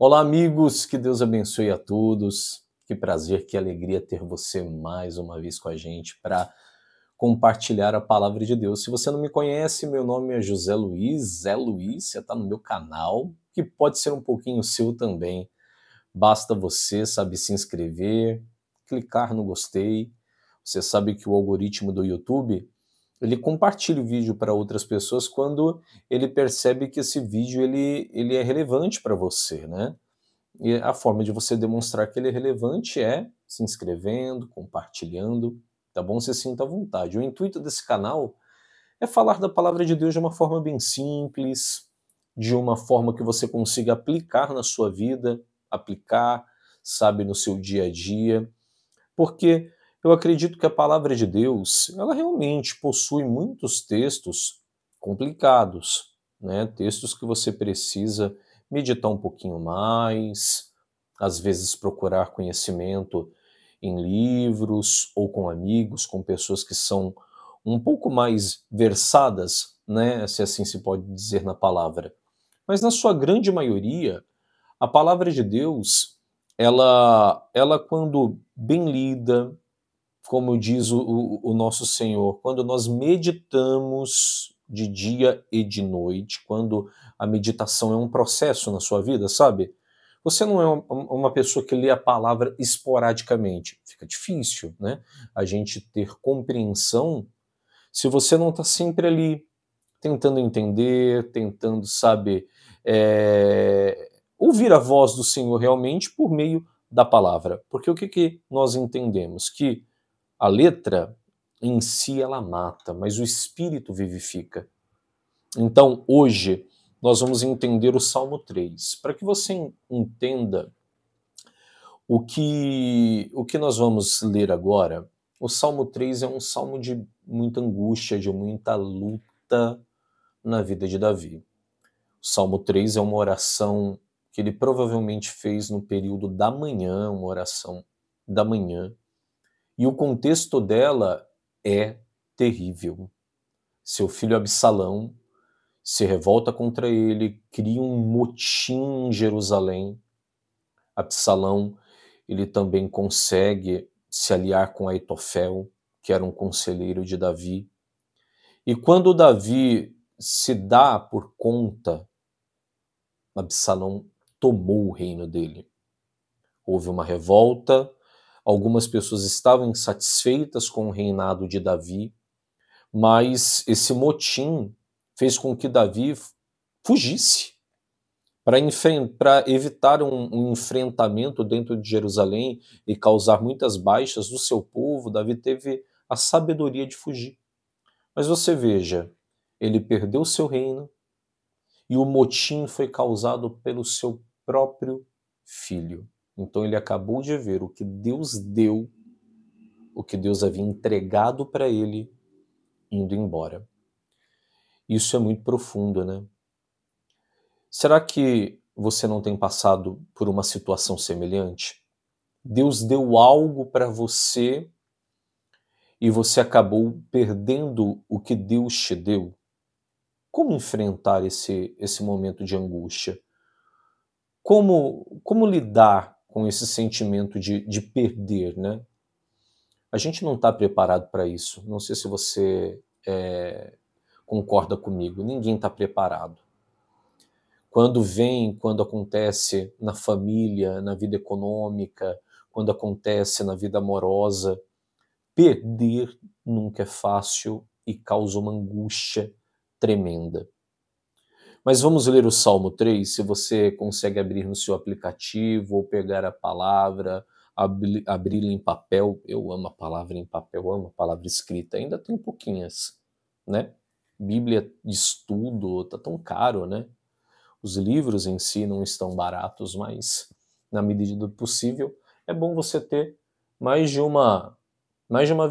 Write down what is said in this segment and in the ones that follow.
Olá, amigos, que Deus abençoe a todos. Que prazer, que alegria ter você mais uma vez com a gente para compartilhar a palavra de Deus. Se você não me conhece, meu nome é José Luiz, Zé Luiz, você está no meu canal, que pode ser um pouquinho seu também. Basta você, sabe, se inscrever, clicar no gostei. Você sabe que o algoritmo do YouTube, ele compartilha o vídeo para outras pessoas quando ele percebe que esse vídeo ele é relevante para você, né? E a forma de você demonstrar que ele é relevante é se inscrevendo, compartilhando, tá bom? Você sinta à vontade. O intuito desse canal é falar da palavra de Deus de uma forma bem simples, de uma forma que você consiga aplicar na sua vida, aplicar, sabe, no seu dia a dia, porque eu acredito que a palavra de Deus, ela realmente possui muitos textos complicados, né? Textos que você precisa meditar um pouquinho mais, às vezes procurar conhecimento em livros ou com amigos, com pessoas que são um pouco mais versadas, né, se assim se pode dizer na palavra. Mas na sua grande maioria, a palavra de Deus, ela quando bem lida, como diz o nosso Senhor, quando nós meditamos de dia e de noite, quando a meditação é um processo na sua vida, sabe? Você não é uma pessoa que lê a palavra esporadicamente. Fica difícil, né? A gente ter compreensão se você não está sempre ali tentando entender, tentando, sabe, ouvir a voz do Senhor realmente por meio da palavra. Porque o que nós entendemos? Que a letra em si ela mata, mas o espírito vivifica. Então, hoje, nós vamos entender o Salmo 3. Para que você entenda o que nós vamos ler agora, o Salmo 3 é um salmo de muita angústia, de muita luta na vida de Davi. O Salmo 3 é uma oração que ele provavelmente fez no período da manhã, uma oração da manhã, e o contexto dela é terrível. Seu filho Absalão se revolta contra ele, cria um motim em Jerusalém. Absalão, ele também consegue se aliar com Aitofel, que era um conselheiro de Davi. E quando Davi se dá por conta, Absalão tomou o reino dele. Houve uma revolta, algumas pessoas estavam insatisfeitas com o reinado de Davi, mas esse motim fez com que Davi fugisse para evitar um enfrentamento dentro de Jerusalém e causar muitas baixas do seu povo. Davi teve a sabedoria de fugir. Mas você veja, ele perdeu seu reino e o motim foi causado pelo seu próprio filho. Então ele acabou de ver o que Deus deu, o que Deus havia entregado para ele, indo embora. Isso é muito profundo, né? Será que você não tem passado por uma situação semelhante? Deus deu algo para você e você acabou perdendo o que Deus te deu? Como enfrentar esse momento de angústia? Como lidar com esse sentimento de perder, né? A gente não está preparado para isso. Não sei se você concorda comigo. Ninguém está preparado. Quando acontece na família, na vida econômica, quando acontece na vida amorosa, perder nunca é fácil e causa uma angústia tremenda. Mas vamos ler o Salmo 3, se você consegue abrir no seu aplicativo ou pegar a palavra, abri-la em papel. Eu amo a palavra em papel, amo a palavra escrita. Ainda tem pouquinhas, né? Bíblia de estudo, tá tão caro, né? Os livros em si não estão baratos, mas na medida do possível é bom você ter mais de uma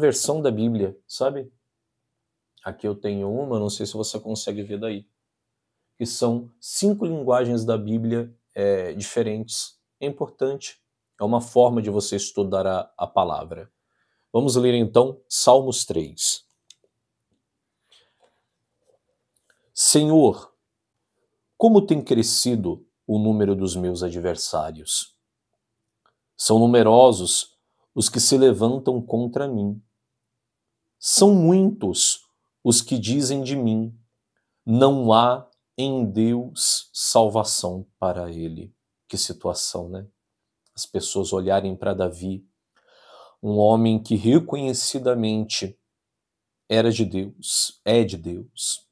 versão da Bíblia, sabe? Aqui eu tenho uma, não sei se você consegue ver daí, que são 5 linguagens da Bíblia diferentes. É importante, é uma forma de você estudar a palavra. Vamos ler então Salmos 3. Senhor, como tem crescido o número dos meus adversários. São numerosos os que se levantam contra mim. São muitos os que dizem de mim: não há em Deus salvação para ele. Que situação, né? As pessoas olharem para Davi, um homem que reconhecidamente era de Deus, é de Deus,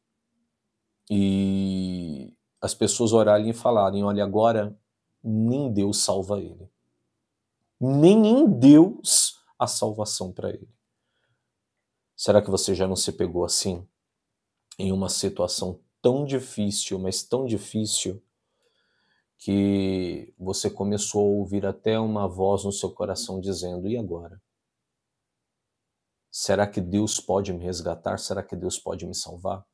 e as pessoas orarem e falarem: olha, agora nem Deus salva ele. Nem em Deus há salvação para ele. Será que você já não se pegou assim? Em uma situação tão difícil, mas tão difícil, que você começou a ouvir até uma voz no seu coração dizendo: e agora? Será que Deus pode me resgatar? Será que Deus pode me salvar?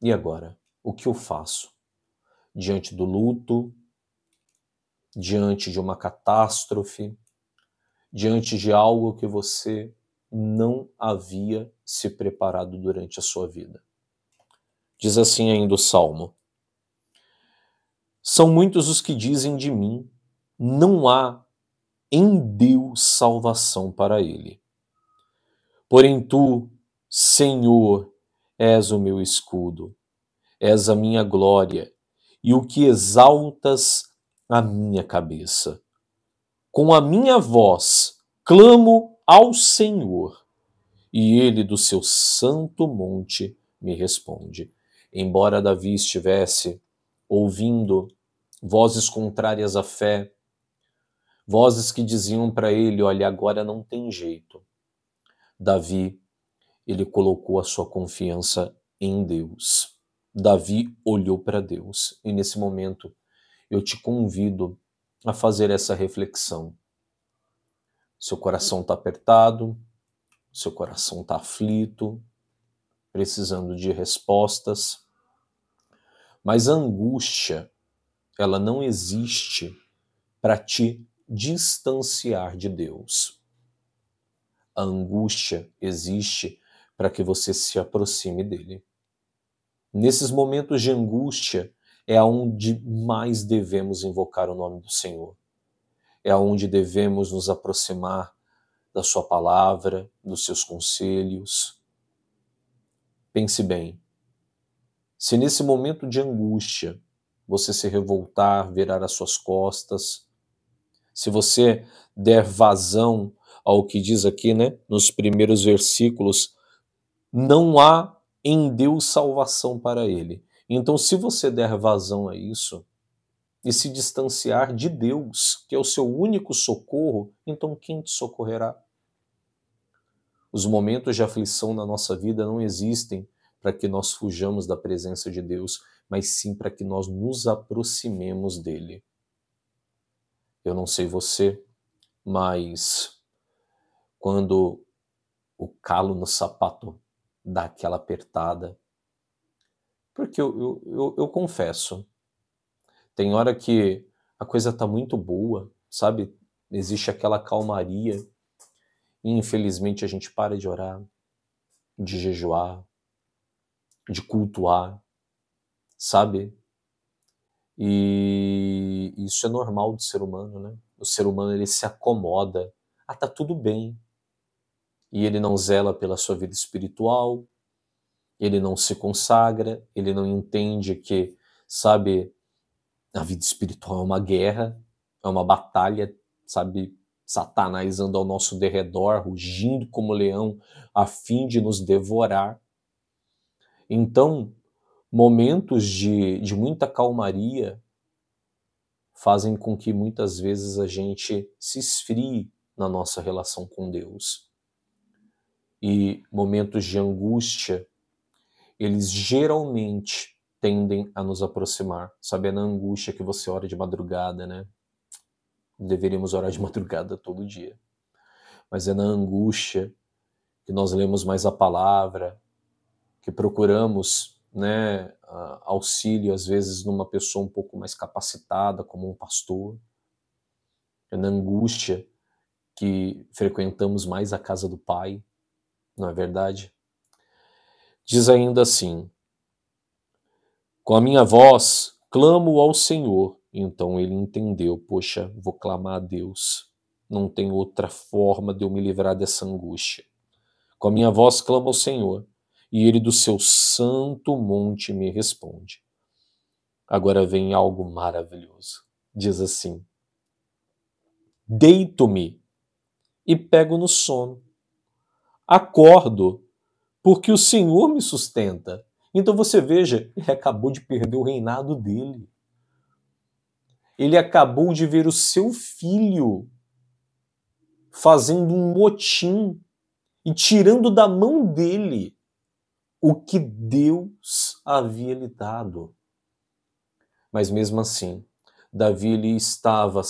E agora? O que eu faço? Diante do luto, diante de uma catástrofe, diante de algo que você não havia se preparado durante a sua vida. Diz assim ainda o Salmo: são muitos os que dizem de mim: não há em Deus salvação para ele. Porém tu, Senhor, és o meu escudo, és a minha glória e o que exaltas a minha cabeça. Com a minha voz clamo ao Senhor, e ele do seu santo monte me responde. Embora Davi estivesse ouvindo vozes contrárias à fé, vozes que diziam para ele: olha, agora não tem jeito, Davi, ele colocou a sua confiança em Deus. Davi olhou para Deus. E nesse momento eu te convido a fazer essa reflexão. Seu coração está apertado, seu coração está aflito, precisando de respostas. Mas a angústia, ela não existe para te distanciar de Deus. A angústia existe para que você se aproxime dele. Nesses momentos de angústia é onde mais devemos invocar o nome do Senhor. É onde devemos nos aproximar da sua palavra, dos seus conselhos. Pense bem. Se nesse momento de angústia você se revoltar, virar as suas costas, se você der vazão ao que diz aqui, né, nos primeiros versículos, não há em Deus salvação para ele. Então, se você der vazão a isso e se distanciar de Deus, que é o seu único socorro, então quem te socorrerá? Os momentos de aflição na nossa vida não existem para que nós fujamos da presença de Deus, mas sim para que nós nos aproximemos dele. Eu não sei você, mas quando o calo no sapato dá aquela apertada, porque eu confesso, tem hora que a coisa tá muito boa, sabe? Existe aquela calmaria e infelizmente a gente para de orar, de jejuar, de cultuar, sabe? E isso é normal do ser humano, né? O ser humano, ele se acomoda. Ah, tá tudo bem. E ele não zela pela sua vida espiritual, ele não se consagra, ele não entende que, sabe, a vida espiritual é uma guerra, é uma batalha, sabe? Satanás anda ao nosso derredor, rugindo como leão, a fim de nos devorar. Então, momentos de muita calmaria fazem com que muitas vezes a gente se esfrie na nossa relação com Deus. E momentos de angústia, eles geralmente tendem a nos aproximar. Sabe, é na angústia que você ora de madrugada, né? Deveríamos orar de madrugada todo dia. Mas é na angústia que nós lemos mais a palavra, que procuramos, né, auxílio, às vezes, numa pessoa um pouco mais capacitada, como um pastor. É na angústia que frequentamos mais a casa do Pai, não é verdade? Diz ainda assim: com a minha voz clamo ao Senhor, Então ele entendeu, poxa, vou clamar a Deus, não tem outra forma de eu me livrar dessa angústia. Com a minha voz clamo ao Senhor, e ele do seu santo monte me responde. Agora vem algo maravilhoso. Diz assim: deito-me e pego no sono. Acordo, porque o Senhor me sustenta. Então você veja, ele acabou de perder o reinado dele. Ele acabou de ver o seu filho fazendo um motim e tirando da mão dele o que Deus havia lhe dado. Mas mesmo assim, Davi ele estava,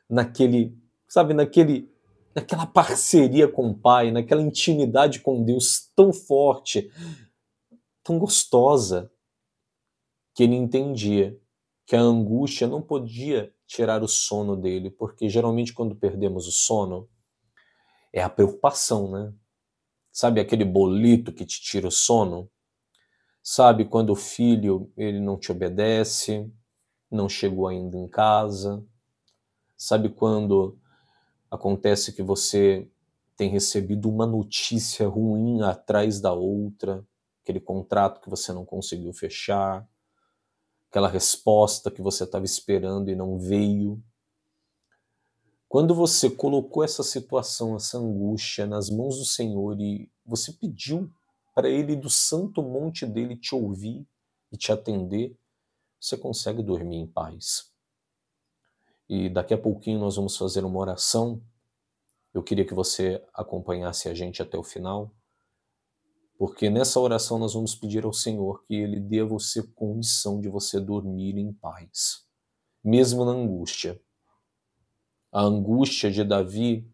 naquela parceria com o Pai, naquela intimidade com Deus tão forte, tão gostosa, que ele entendia que a angústia não podia tirar o sono dele, porque geralmente quando perdemos o sono, é a preocupação, né? Sabe aquele boleto que te tira o sono? Sabe quando o filho ele não te obedece, não chegou ainda em casa? Sabe quando acontece que você tem recebido uma notícia ruim atrás da outra, aquele contrato que você não conseguiu fechar, aquela resposta que você estava esperando e não veio? Quando você colocou essa situação, essa angústia nas mãos do Senhor e você pediu para Ele do santo monte dele te ouvir e te atender, você consegue dormir em paz. E daqui a pouquinho nós vamos fazer uma oração. Eu queria que você acompanhasse a gente até o final, porque nessa oração nós vamos pedir ao Senhor que Ele dê a você condição de você dormir em paz, mesmo na angústia. A angústia de Davi,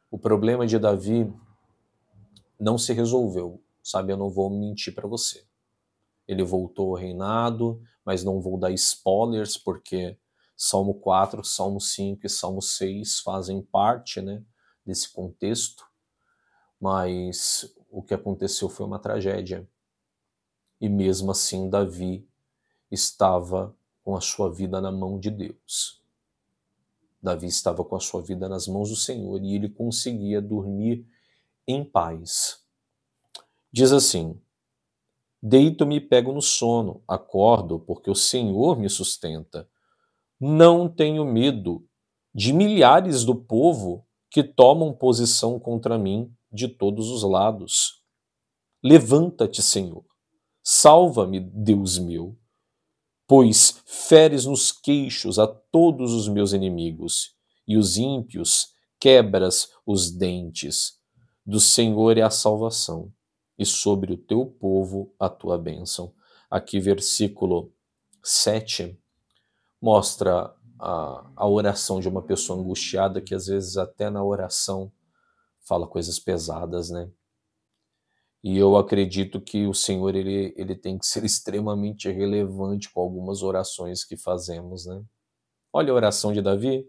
o problema de Davi não se resolveu, sabe? Eu não vou mentir para você. Ele voltou ao reinado, mas não vou dar spoilers, porque Salmo 4, Salmo 5 e Salmo 6 fazem parte, né, desse contexto, mas o que aconteceu foi uma tragédia. E mesmo assim, Davi estava com a sua vida na mão de Deus. Davi estava com a sua vida nas mãos do Senhor e ele conseguia dormir em paz. Diz assim: deito-me e pego no sono, acordo porque o Senhor me sustenta. Não tenho medo de milhares do povo que tomam posição contra mim de todos os lados. Levanta-te, Senhor. Salva-me, Deus meu, pois feres nos queixos a todos os meus inimigos, e os ímpios quebras os dentes. Do Senhor é a salvação, e sobre o teu povo a tua bênção. Aqui, versículo 7, mostra a oração de uma pessoa angustiada, que às vezes até na oração fala coisas pesadas, né? E eu acredito que o Senhor ele tem que ser extremamente relevante com algumas orações que fazemos, né? Olha a oração de Davi.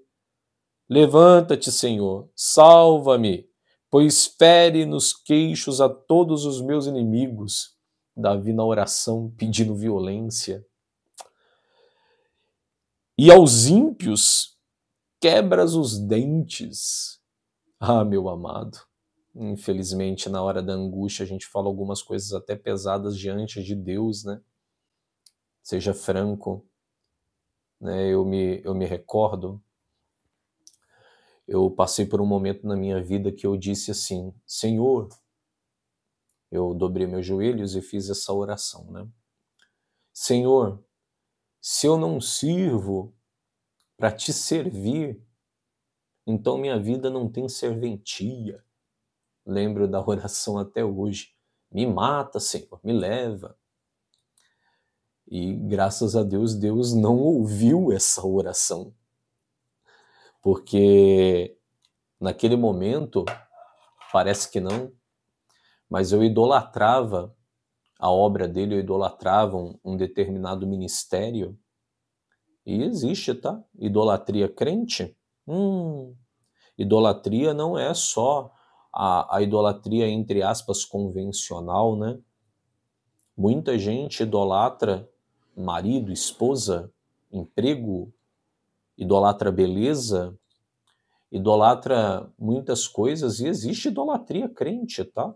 Levanta-te, Senhor, salva-me, pois fere nos queixos a todos os meus inimigos. Davi na oração pedindo violência. E aos ímpios quebras os dentes. Ah, meu amado. Infelizmente, na hora da angústia, a gente fala algumas coisas até pesadas diante de Deus, né? Seja franco, né? Eu me recordo, eu passei por um momento na minha vida que eu disse assim: Senhor, eu dobrei meus joelhos e fiz essa oração, né? Senhor, se eu não sirvo para te servir, então minha vida não tem serventia. Lembro da oração até hoje. Me mata, Senhor, me leva. E graças a Deus, Deus não ouviu essa oração. Porque naquele momento, parece que não, mas eu idolatrava a obra dele, eu idolatrava um determinado ministério. E existe, tá? Idolatria crente? Idolatria não é só a idolatria, entre aspas, convencional, né? Muita gente idolatra marido, esposa, emprego, idolatra beleza, idolatra muitas coisas, e existe idolatria crente, tá?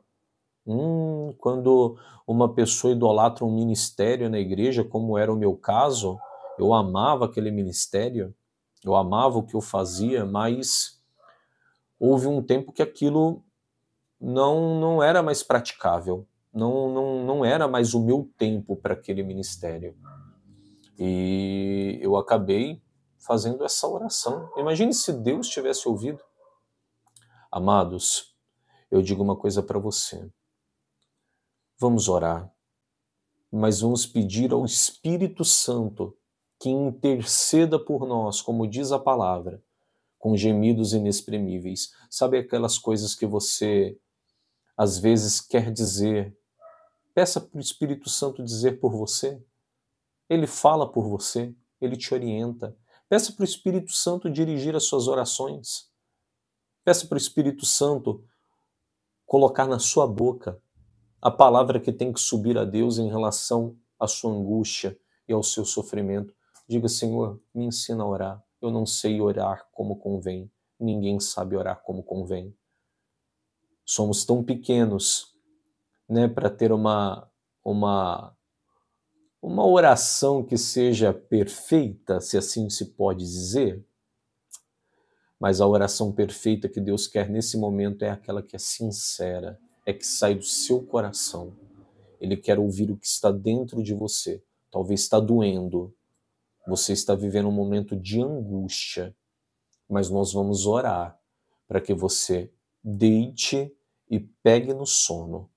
Quando uma pessoa idolatra um ministério na igreja, como era o meu caso, eu amava aquele ministério, eu amava o que eu fazia, mas houve um tempo que aquilo não era mais praticável, não era mais o meu tempo para aquele ministério. E eu acabei fazendo essa oração. Imagine se Deus tivesse ouvido. Amados, eu digo uma coisa para você. Vamos orar, mas vamos pedir ao Espírito Santo que interceda por nós, como diz a palavra, com gemidos inexprimíveis. Sabe aquelas coisas que você às vezes quer dizer? Peça para o Espírito Santo dizer por você. Ele fala por você, ele te orienta. Peça para o Espírito Santo dirigir as suas orações. Peça para o Espírito Santo colocar na sua boca a palavra que tem que subir a Deus em relação à sua angústia e ao seu sofrimento. Diga, Senhor, me ensina a orar. Eu não sei orar como convém. Ninguém sabe orar como convém. Somos tão pequenos, né, para ter uma oração que seja perfeita, se assim se pode dizer. Mas a oração perfeita que Deus quer nesse momento é aquela que é sincera, é que sai do seu coração. Ele quer ouvir o que está dentro de você. Talvez está doendo. Você está vivendo um momento de angústia. Mas nós vamos orar para que você deite e pegue no sono.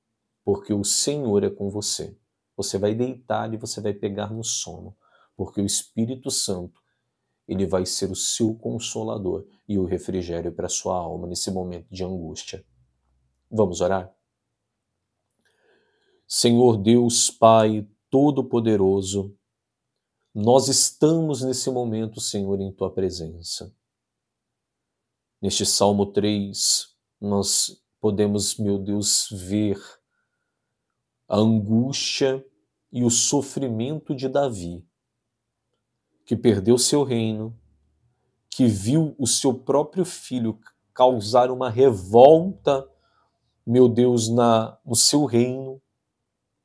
Porque o Senhor é com você. Você vai deitar e você vai pegar no sono. Porque o Espírito Santo, ele vai ser o seu consolador e o refrigério para a sua alma nesse momento de angústia. Vamos orar? Senhor Deus, Pai Todo-Poderoso, nós estamos nesse momento, Senhor, em Tua presença. Neste Salmo 3, nós podemos, meu Deus, ver a angústia e o sofrimento de Davi, que perdeu seu reino, que viu o seu próprio filho causar uma revolta, meu Deus, no seu reino.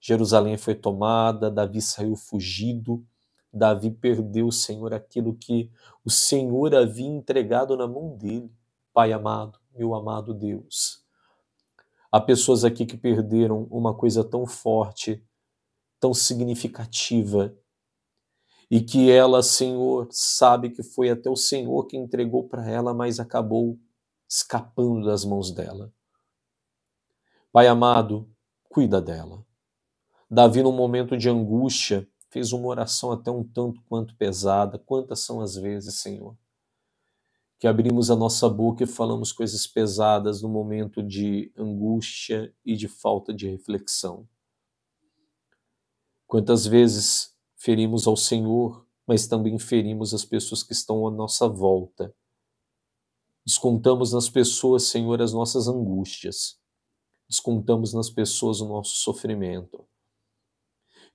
Jerusalém foi tomada, Davi saiu fugido, Davi perdeu, Senhor, aquilo que o Senhor havia entregado na mão dele. Pai amado, meu amado Deus, há pessoas aqui que perderam uma coisa tão forte, tão significativa, e que ela, Senhor, sabe que foi até o Senhor que entregou para ela, mas acabou escapando das mãos dela. Pai amado, cuida dela. Davi, num momento de angústia, fez uma oração até um tanto quanto pesada. Quantas são as vezes, Senhor, que abrimos a nossa boca e falamos coisas pesadas no momento de angústia e de falta de reflexão. Quantas vezes ferimos ao Senhor, mas também ferimos as pessoas que estão à nossa volta. Descontamos nas pessoas, Senhor, as nossas angústias. Descontamos nas pessoas o nosso sofrimento.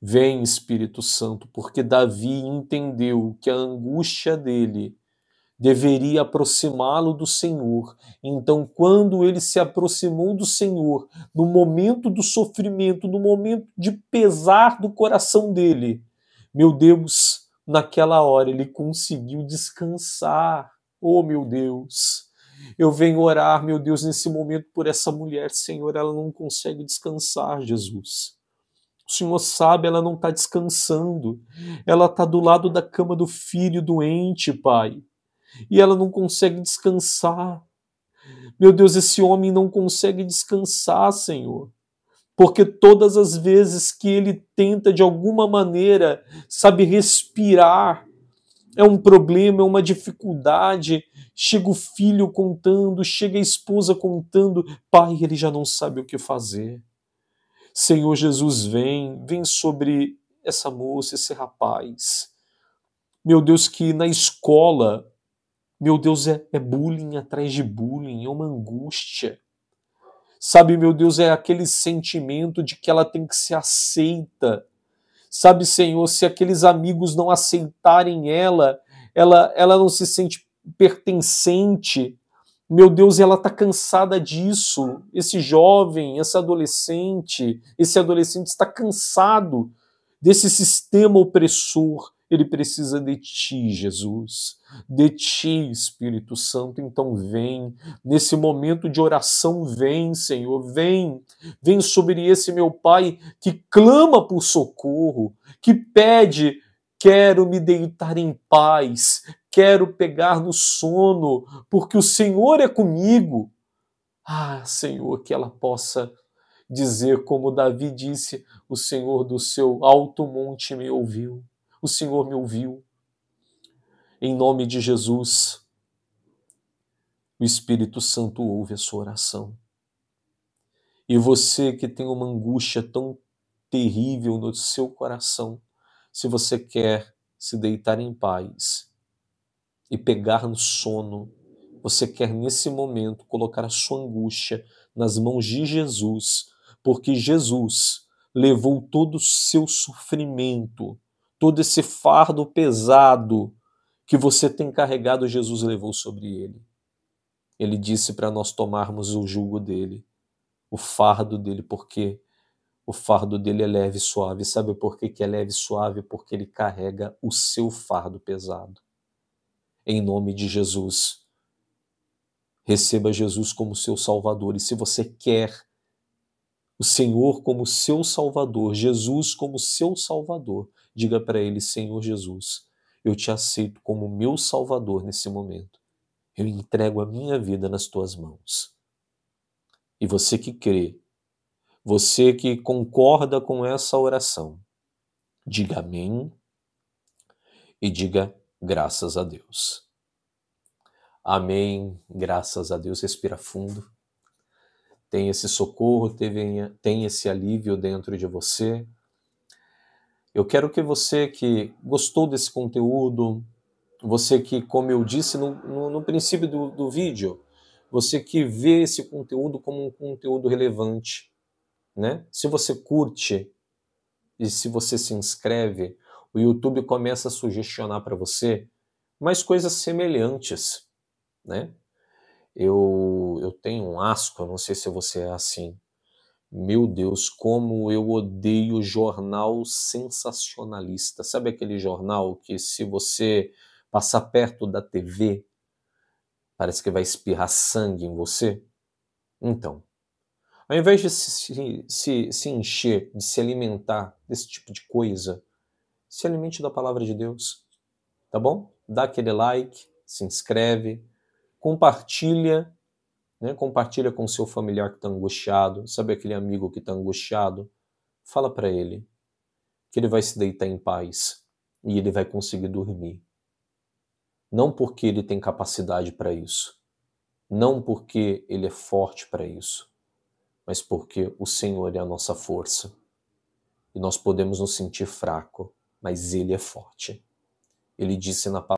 Vem, Espírito Santo, porque Davi entendeu que a angústia dele deveria aproximá-lo do Senhor. Então, quando ele se aproximou do Senhor, no momento do sofrimento, no momento de pesar do coração dele, meu Deus, naquela hora ele conseguiu descansar. Oh, meu Deus, eu venho orar, meu Deus, nesse momento por essa mulher, Senhor, ela não consegue descansar, Jesus. O Senhor sabe, ela não está descansando. Ela está do lado da cama do filho doente, Pai. E ela não consegue descansar. Meu Deus, esse homem não consegue descansar, Senhor. Porque todas as vezes que ele tenta, de alguma maneira, sabe, respirar, é um problema, é uma dificuldade. Chega o filho contando, chega a esposa contando. Pai, ele já não sabe o que fazer. Senhor Jesus, vem sobre essa moça, esse rapaz. Meu Deus, que na escola, meu Deus, é bullying atrás de bullying, é uma angústia. Sabe, meu Deus, é aquele sentimento de que ela tem que ser aceita. Sabe, Senhor, se aqueles amigos não aceitarem ela não se sente pertencente. Meu Deus, ela está cansada disso. Esse jovem, esse adolescente está cansado desse sistema opressor. Ele precisa de ti, Jesus, de ti, Espírito Santo. Então vem, nesse momento de oração, vem, Senhor, vem sobre esse meu pai que clama por socorro, que pede: quero me deitar em paz, quero pegar no sono, porque o Senhor é comigo. Ah, Senhor, que ela possa dizer como Davi disse: o Senhor do seu alto monte me ouviu. O Senhor me ouviu. Em nome de Jesus, o Espírito Santo ouve a sua oração. E você que tem uma angústia tão terrível no seu coração, se você quer se deitar em paz e pegar no sono, você quer nesse momento colocar a sua angústia nas mãos de Jesus, porque Jesus levou todo o seu sofrimento, todo esse fardo pesado que você tem carregado, Jesus levou sobre ele. Ele disse para nós tomarmos o jugo dele, o fardo dele, porque o fardo dele é leve e suave. Sabe por que é leve e suave? Porque ele carrega o seu fardo pesado. Em nome de Jesus, receba Jesus como seu Salvador. E se você quer o Senhor como seu Salvador, Jesus como seu Salvador, diga para ele: Senhor Jesus, eu te aceito como meu Salvador nesse momento. Eu entrego a minha vida nas tuas mãos. E você que crê, você que concorda com essa oração, diga amém e diga graças a Deus. Amém, graças a Deus. Respira fundo. Tem esse socorro, tem esse alívio dentro de você. Eu quero que você que gostou desse conteúdo, você que, como eu disse no princípio do vídeo, você que vê esse conteúdo como um conteúdo relevante, né? Se você curte e se você se inscreve, o YouTube começa a sugestionar para você mais coisas semelhantes, né? Eu tenho um asco, eu não sei se você é assim. Meu Deus, como eu odeio jornal sensacionalista. Sabe aquele jornal que, se você passar perto da TV, parece que vai espirrar sangue em você? Então, ao invés de se encher, de se alimentar desse tipo de coisa, se alimente da palavra de Deus, tá bom? Dá aquele like, se inscreve, compartilha, né? Compartilha com seu familiar que está angustiado. Sabe aquele amigo que está angustiado? Fala para ele que ele vai se deitar em paz e ele vai conseguir dormir. Não porque ele tem capacidade para isso, não porque ele é forte para isso, mas porque o Senhor é a nossa força. E nós podemos nos sentir fraco, mas ele é forte. Ele disse na palavra